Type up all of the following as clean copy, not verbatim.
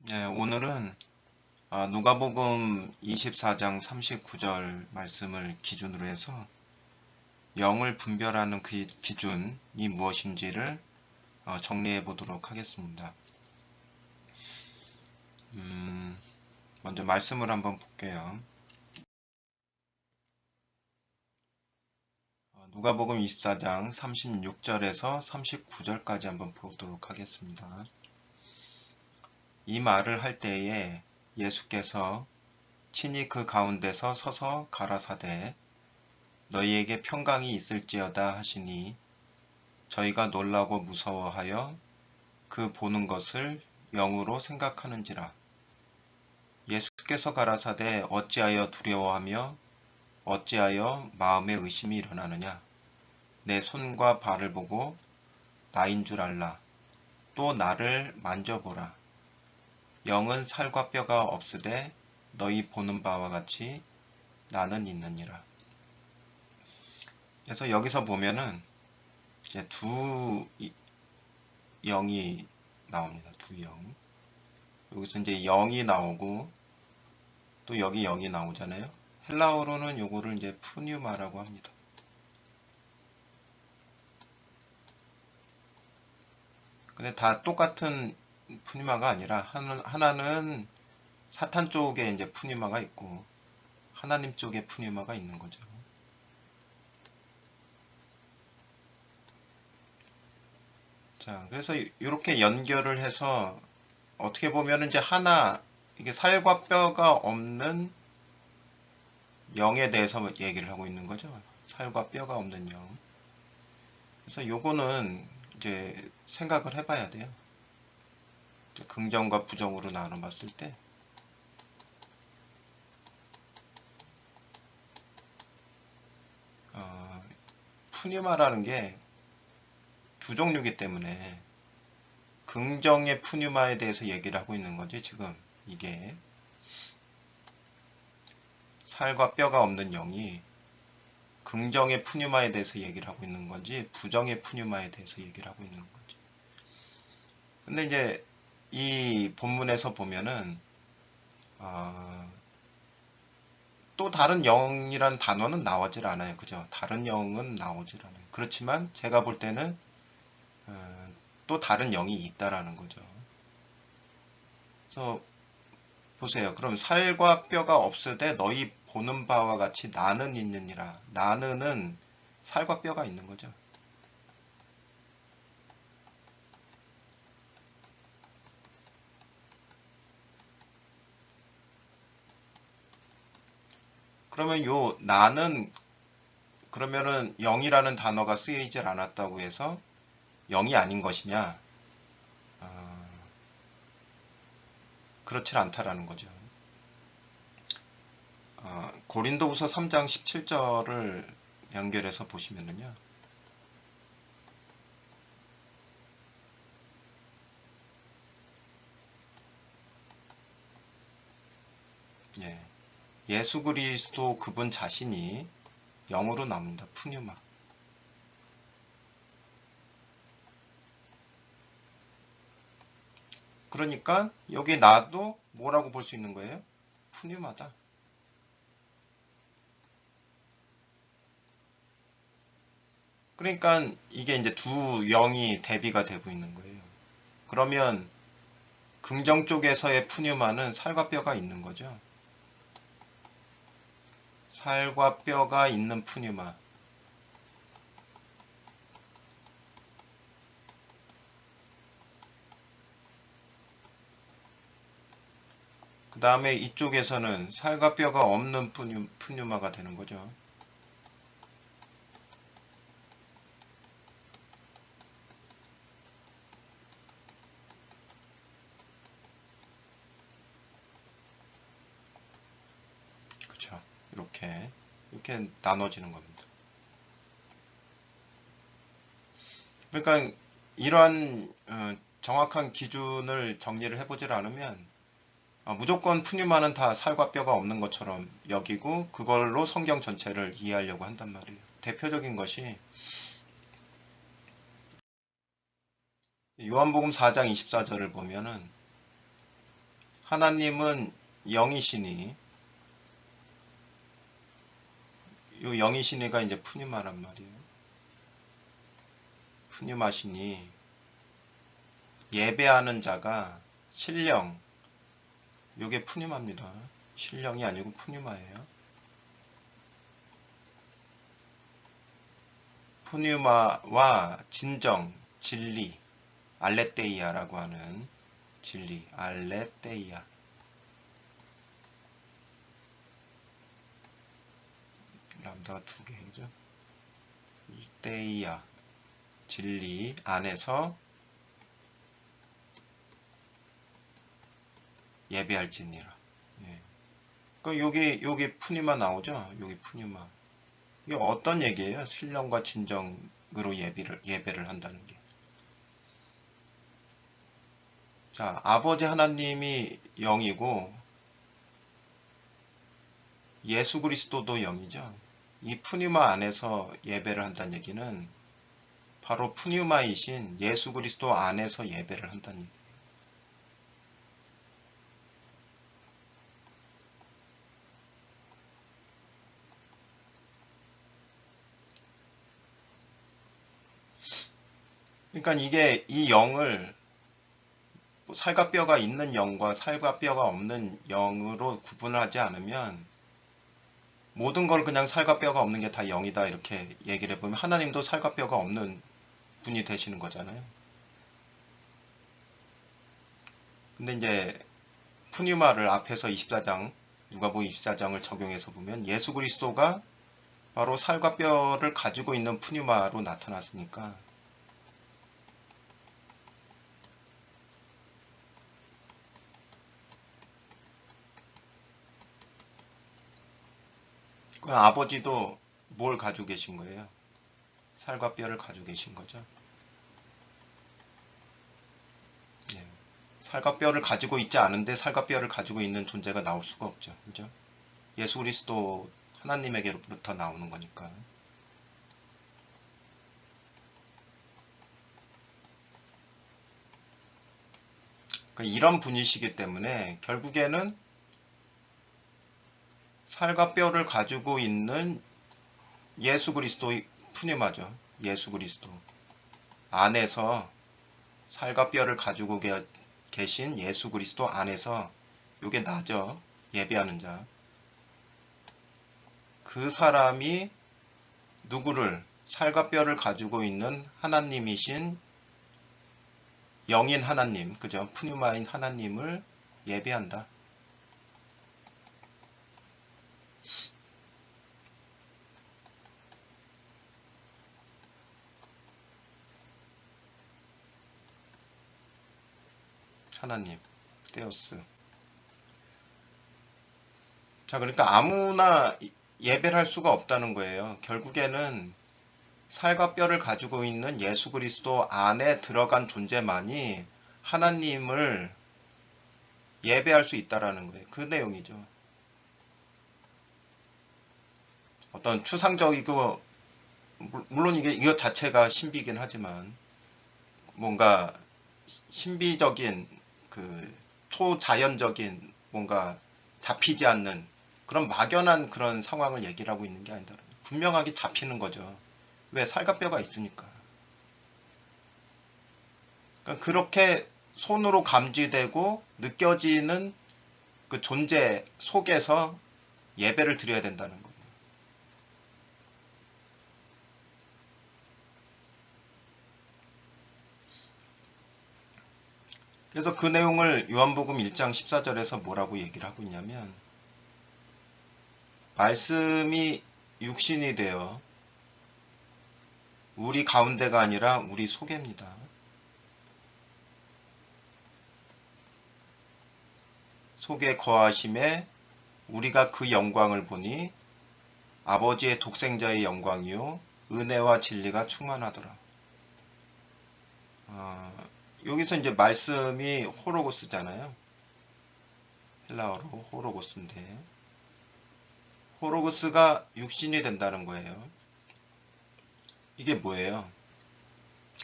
네, 오늘은 누가복음 24장 39절 말씀을 기준으로 해서 영을 분별하는 그 기준이 무엇인지를 정리해 보도록 하겠습니다. 먼저 말씀을 한번 볼게요. 누가복음 24장 36절에서 39절까지 한번 보도록 하겠습니다. 이 말을 할 때에 예수께서 친히 그 가운데서 서서 가라사대 너희에게 평강이 있을지어다 하시니 저희가 놀라고 무서워하여 그 보는 것을 영으로 생각하는지라. 예수께서 가라사대 어찌하여 두려워하며 어찌하여 마음에 의심이 일어나느냐. 내 손과 발을 보고 나인 줄 알라. 또 나를 만져보라. 영은 살과 뼈가 없으되 너희 보는 바와 같이 나는 있느니라. 그래서 여기서 보면은 이제 두 영이 나옵니다. 두 영. 여기서 이제 0이 나오고 또 여기 0이 나오잖아요. 헬라어로는 요거를 이제 푸뉴마라고 합니다. 근데 다 똑같은 푸뉴마가 아니라 하나는 사탄 쪽에 이제 푸뉴마가 있고 하나님 쪽에 푸뉴마가 있는 거죠. 자, 그래서 이렇게 연결을 해서 어떻게 보면 이제 이게 살과 뼈가 없는 영에 대해서 얘기를 하고 있는 거죠. 살과 뼈가 없는 영. 그래서 요거는 이제 생각을 해봐야 돼요. 긍정과 부정으로 나눠 봤을 때 푸뉴마라는 게 두 종류이기 때문에 긍정의 푸뉴마에 대해서 얘기를 하고 있는 거지. 지금 이게 살과 뼈가 없는 영이 긍정의 푸뉴마에 대해서 얘기를 하고 있는 건지 부정의 푸뉴마에 대해서 얘기를 하고 있는 건지. 근데 이제 이 본문에서 보면은 또 다른 영이란 단어는 나오질 않아요. 그죠? 다른 영은 나오질 않아요. 그렇지만 제가 볼 때는 또 다른 영이 있다라는 거죠. 그래서 보세요. 그럼 살과 뼈가 없으되 너희 보는 바와 같이 나는 있느니라. 나는은 살과 뼈가 있는 거죠. 그러면 요 나는 그러면은 영이라는 단어가 쓰이질 않았다고 해서 영이 아닌 것이냐? 아, 그렇질 않다라는 거죠. 고린도후서 3장 17절을 연결해서 보시면은요. 예, 예수 그리스도 그분 자신이 영으로 나옵니다. 푸뉴마. 그러니까 여기 나도 뭐라고 볼 수 있는 거예요? 푸뉴마다. 그러니까 이게 이제 두 영이 대비가 되고 있는 거예요. 그러면 긍정 쪽에서의 푸뉴마는 살과 뼈가 있는 거죠. 살과 뼈가 있는 푸뉴마. 그 다음에 이쪽에서는 살과 뼈가 없는 푸뉴마가 되는 거죠. 그렇죠. 이렇게 나눠지는 겁니다. 그러니까 이러한 정확한 기준을 정리를 해보질 않으면 무조건 푸뉴마는 다 살과 뼈가 없는 것처럼 여기고 그걸로 성경 전체를 이해하려고 한단 말이에요. 대표적인 것이 요한복음 4장 24절을 보면은 하나님은 영이시니, 요 영이시니가 이제 푸뉴마란 말이에요. 푸뉴마시니 예배하는 자가 신령, 요게 푸뉴마입니다. 신령이 아니고 푸뉴마예요. 푸뉴마와 진정, 진리, 알레테이아라고 하는 진리, 알레테이아. 람다가 두 개죠. 테이아, 진리 안에서 예배할지니라. 예. 그 여기 푸뉴마 나오죠? 여기 푸뉴마. 이게 어떤 얘기예요? 신령과 진정으로 예배를 한다는 게. 자, 아버지 하나님이 영이고 예수 그리스도도 영이죠. 이 푸뉴마 안에서 예배를 한다는 얘기는 바로 푸뉴마이신 예수 그리스도 안에서 예배를 한다는 얘기예요. 그러니까 이게 이 영을 살과 뼈가 있는 영과 살과 뼈가 없는 영으로 구분하지 않으면 모든 걸 그냥 살과 뼈가 없는 게 다 영이다 이렇게 얘기를 해보면 하나님도 살과 뼈가 없는 분이 되시는 거잖아요. 근데 이제 푸뉴마를 앞에서 24장 누가복음 24장을 적용해서 보면 예수 그리스도가 바로 살과 뼈를 가지고 있는 푸뉴마로 나타났으니까 그 아버지도 뭘 가지고 계신 거예요? 살과 뼈를 가지고 계신 거죠. 예. 살과 뼈를 가지고 있지 않은데 살과 뼈를 가지고 있는 존재가 나올 수가 없죠. 그죠? 예수 그리스도 하나님에게로부터 나오는 거니까. 그러니까 이런 분이시기 때문에 결국에는 살과 뼈를 가지고 있는 예수 그리스도의 푸뉴마죠. 예수 그리스도 안에서 살과 뼈를 가지고 계신 예수 그리스도 안에서 요게 나죠. 예배하는 자. 그 사람이 누구를 살과 뼈를 가지고 있는 하나님이신 영인 하나님, 그죠? 푸뉴마인 하나님을 예배한다. 하나님, 테오스. 자, 그러니까 아무나 예배를 할 수가 없다는 거예요. 결국에는 살과 뼈를 가지고 있는 예수 그리스도 안에 들어간 존재만이 하나님을 예배할 수 있다라는 거예요. 그 내용이죠. 어떤 추상적이고 물론 이것 자체가 신비이긴 하지만 뭔가 신비적인 그 초자연적인 뭔가 잡히지 않는 그런 막연한 그런 상황을 얘기를 하고 있는 게 아니다. 분명하게 잡히는 거죠. 왜? 살과 뼈가 있으니까. 그러니까 그렇게 손으로 감지되고 느껴지는 그 존재 속에서 예배를 드려야 된다는 거예요. 그래서 그 내용을 요한복음 1장 14절에서 뭐라고 얘기를 하고 있냐면 말씀이 육신이 되어 우리 가운데가 아니라 우리 속에입니다. 속에 거하심에 우리가 그 영광을 보니 아버지의 독생자의 영광이요 은혜와 진리가 충만하더라. 여기서 이제 말씀이 호로고스잖아요. 헬라어로 호로고스인데 호로고스가 육신이 된다는 거예요. 이게 뭐예요?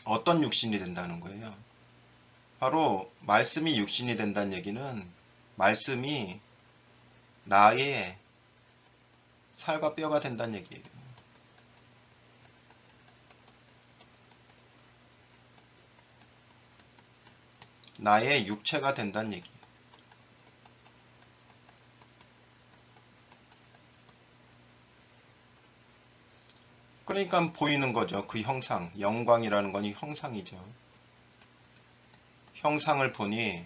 어떤 육신이 된다는 거예요? 바로 말씀이 육신이 된다는 얘기는 말씀이 나의 살과 뼈가 된다는 얘기예요. 나의 육체가 된다는 얘기예요. 그러니까 보이는 거죠. 그 형상, 영광이라는 건 이 형상이죠. 형상을 보니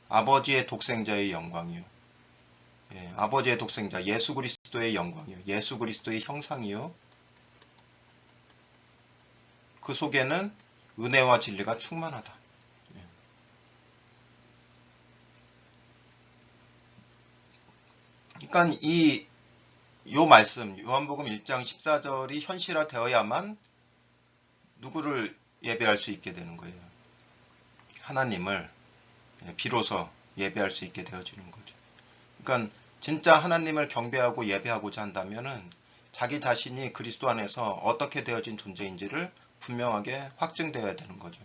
아버지의 독생자의 영광이요. 예, 아버지의 독생자 예수 그리스도의 영광이요. 예수 그리스도의 형상이요. 그 속에는 은혜와 진리가 충만하다. 예. 그러니까 요 말씀 요한복음 1장 14절이 현실화되어야만 누구를 예배할 수 있게 되는 거예요. 하나님을 비로소 예배할 수 있게 되어지는 거죠. 그러니까 진짜 하나님을 경배하고 예배하고자 한다면은 자기 자신이 그리스도 안에서 어떻게 되어진 존재인지를 분명하게 확증되어야 되는 거죠.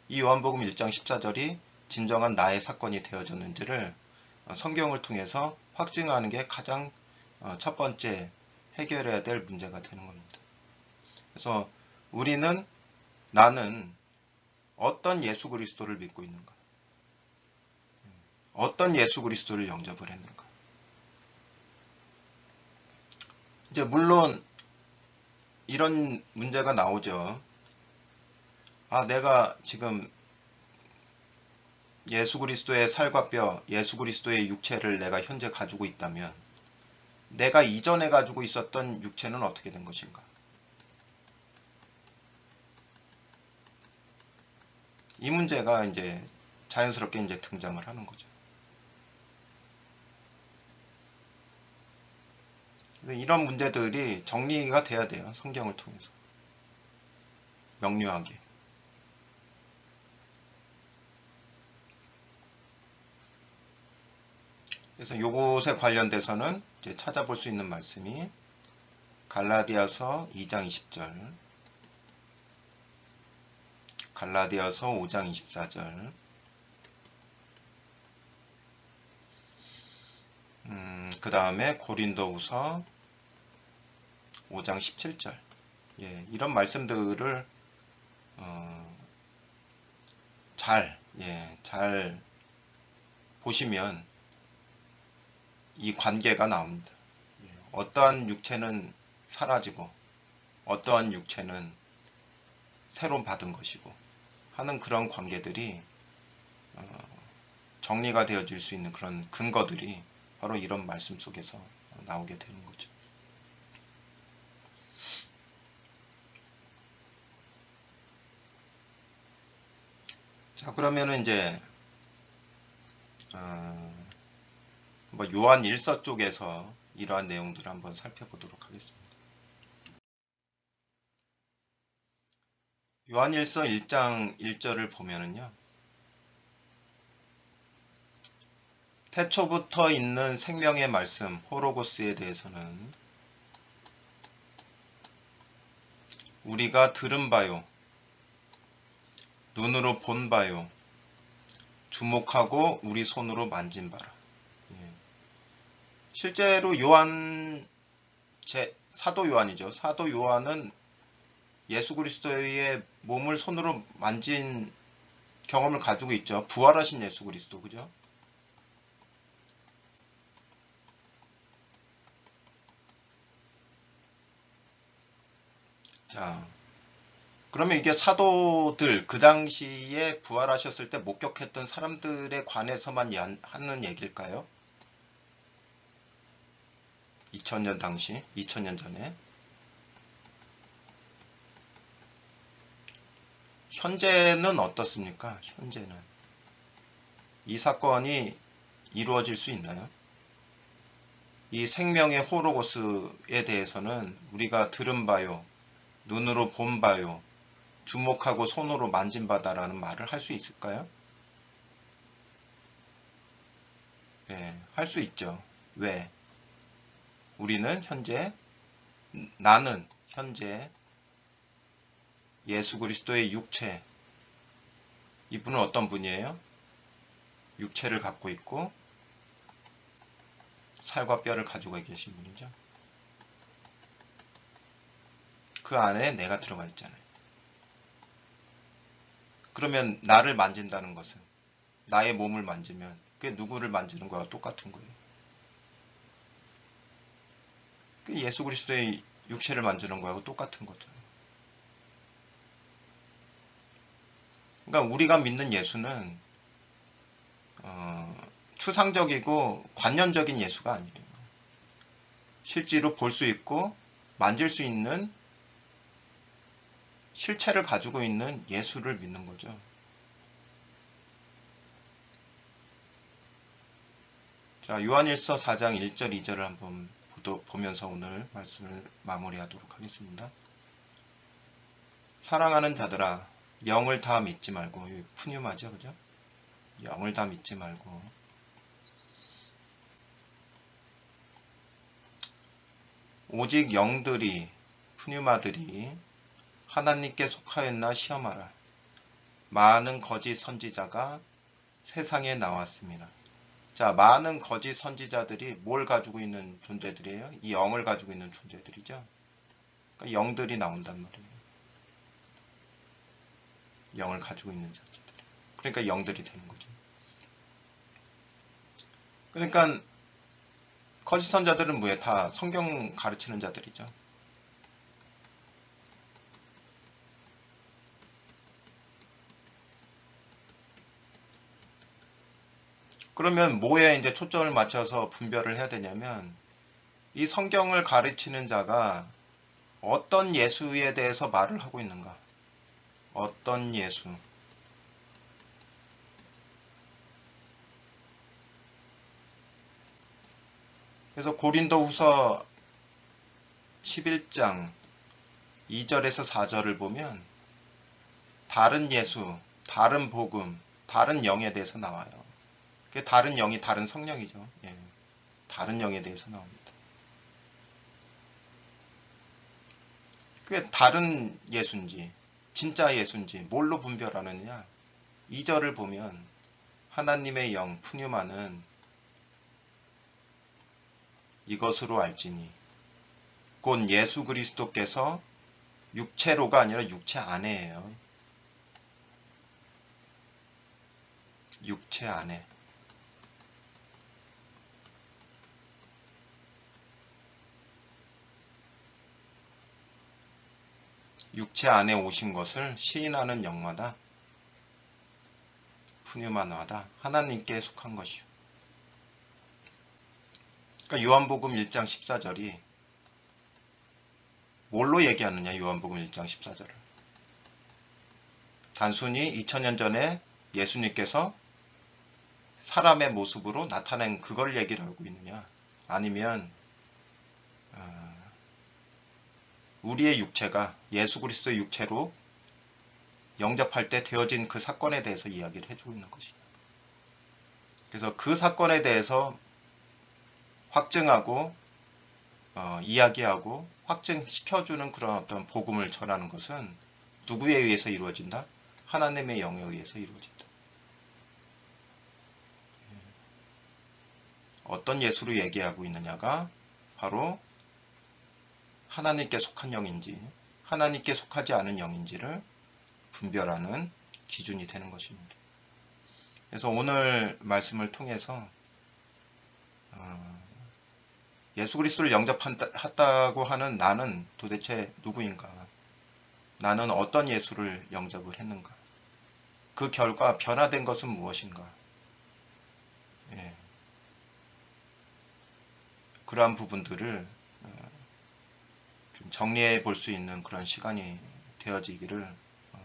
이 요한복음 1장 14절이 진정한 나의 사건이 되어졌는지를 성경을 통해서 확증하는 게 가장 첫 번째 해결해야 될 문제가 되는 겁니다. 그래서 나는 어떤 예수 그리스도를 믿고 있는가? 어떤 예수 그리스도를 영접을 했는가? 이제 물론 이런 문제가 나오죠. 아, 내가 지금 예수 그리스도의 살과 뼈, 예수 그리스도의 육체를 내가 현재 가지고 있다면 내가 이전에 가지고 있었던 육체는 어떻게 된 것인가? 이 문제가 이제 자연스럽게 이제 등장을 하는 거죠. 이런 문제들이 정리가 돼야 돼요. 성경을 통해서. 명료하게. 그래서 요것에 관련돼서는 이제 찾아볼 수 있는 말씀이 갈라디아서 2장 20절, 갈라디아서 5장 24절, 그 다음에 고린도후서 5장 17절. 예, 이런 말씀들을 잘 보시면 이 관계가 나옵니다. 예, 어떠한 육체는 사라지고 어떠한 육체는 새로 받은 것이고 하는 그런 관계들이 정리가 되어질 수 있는 그런 근거들이 바로 이런 말씀 속에서 나오게 되는 거죠. 자, 그러면은 이제 요한 1서 쪽에서 이러한 내용들을 한번 살펴보도록 하겠습니다. 요한 1서 1장 1절을 보면은요. 태초부터 있는 생명의 말씀 호로고스에 대해서는 우리가 들은 바요, 눈으로 본 바요, 주목하고 우리 손으로 만진 바라. 실제로 사도 요한이죠. 사도 요한은 예수 그리스도의 몸을 손으로 만진 경험을 가지고 있죠. 부활하신 예수 그리스도, 그죠? 자, 그러면 이게 사도들, 그 당시에 부활하셨을 때 목격했던 사람들에 관해서만 하는 얘기일까요? 2000년 당시, 2000년 전에. 현재는 어떻습니까? 현재는. 이 사건이 이루어질 수 있나요? 이 생명의 호로고스에 대해서는 우리가 들은 바요, 눈으로 본 바요, 주목하고 손으로 만진 바다라는 말을 할 수 있을까요? 네, 할 수 있죠. 왜? 나는 현재 예수 그리스도의 육체, 이분은 어떤 분이에요? 육체를 갖고 있고 살과 뼈를 가지고 계신 분이죠. 그 안에 내가 들어가 있잖아요. 그러면 나를 만진다는 것은, 나의 몸을 만지면 그게 누구를 만지는 거와 똑같은 거예요. 그게 예수 그리스도의 육체를 만지는 거하고 똑같은 거죠. 그러니까 우리가 믿는 예수는 추상적이고 관념적인 예수가 아니에요. 실제로 볼 수 있고 만질 수 있는 실체를 가지고 있는 예수를 믿는 거죠. 자, 요한일서 4장 1절 2절을 한번 보면서 오늘 말씀을 마무리하도록 하겠습니다. 사랑하는 자들아, 영을 다 믿지 말고, 푸뉴마죠, 그죠? 영을 다 믿지 말고, 오직 영들이, 푸뉴마들이 하나님께 속하였나 시험하라. 많은 거짓 선지자가 세상에 나왔습니다. 자, 많은 거짓 선지자들이 뭘 가지고 있는 존재들이에요? 이 영을 가지고 있는 존재들이죠. 그러니까 영들이 나온단 말이에요. 영을 가지고 있는 자들. 그러니까 영들이 되는 거죠. 그러니까 거짓 선자들은 뭐예요? 다 성경 가르치는 자들이죠. 그러면 뭐에 이제 초점을 맞춰서 분별을 해야 되냐면, 이 성경을 가르치는 자가 어떤 예수에 대해서 말을 하고 있는가? 어떤 예수? 그래서 고린도후서 11장 2절에서 4절을 보면 다른 예수, 다른 복음, 다른 영에 대해서 나와요. 그 다른 영이 다른 성령이죠. 예, 다른 영에 대해서 나옵니다. 그게 다른 예수인지 진짜 예수인지 뭘로 분별하느냐? 2절을 보면 하나님의 영 푸뉴마는 이것으로 알지니 곧 예수 그리스도께서 육체로가 아니라 육체 안에예요. 육체 안에. 육체 안에 오신 것을 시인하는 영마다 푸뉴마나다 하나님께 속한 것이요. 그러니까 요한복음 1장 14절이 뭘로 얘기하느냐? 요한복음 1장 14절을 단순히 2000년 전에 예수님께서 사람의 모습으로 나타낸 그걸 얘기를 하고 있느냐? 아니면 우리의 육체가 예수 그리스도의 육체로 영접할 때 되어진 그 사건에 대해서 이야기를 해주고 있는 것이냐. 그래서 그 사건에 대해서 확증하고 이야기하고 확증시켜주는 그런 어떤 복음을 전하는 것은 누구에 의해서 이루어진다? 하나님의 영에 의해서 이루어진다. 어떤 예수로 얘기하고 있느냐가 바로 하나님께 속한 영인지 하나님께 속하지 않은 영인지를 분별하는 기준이 되는 것입니다. 그래서 오늘 말씀을 통해서 예수 그리스도를 영접했다고 하는 나는 도대체 누구인가? 나는 어떤 예수를 영접을 했는가? 그 결과 변화된 것은 무엇인가? 예. 그러한 부분들을 좀 정리해 볼 수 있는 그런 시간이 되어지기를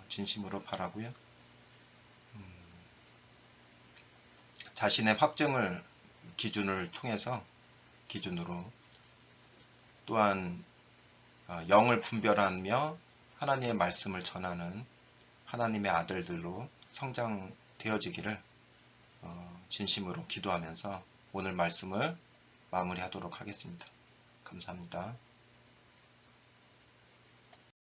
진심으로 바라고요. 자신의 확증을 기준으로 또한 영을 분별하며 하나님의 말씀을 전하는 하나님의 아들들로 성장되어지기를 진심으로 기도하면서 오늘 말씀을 마무리하도록 하겠습니다. 감사합니다.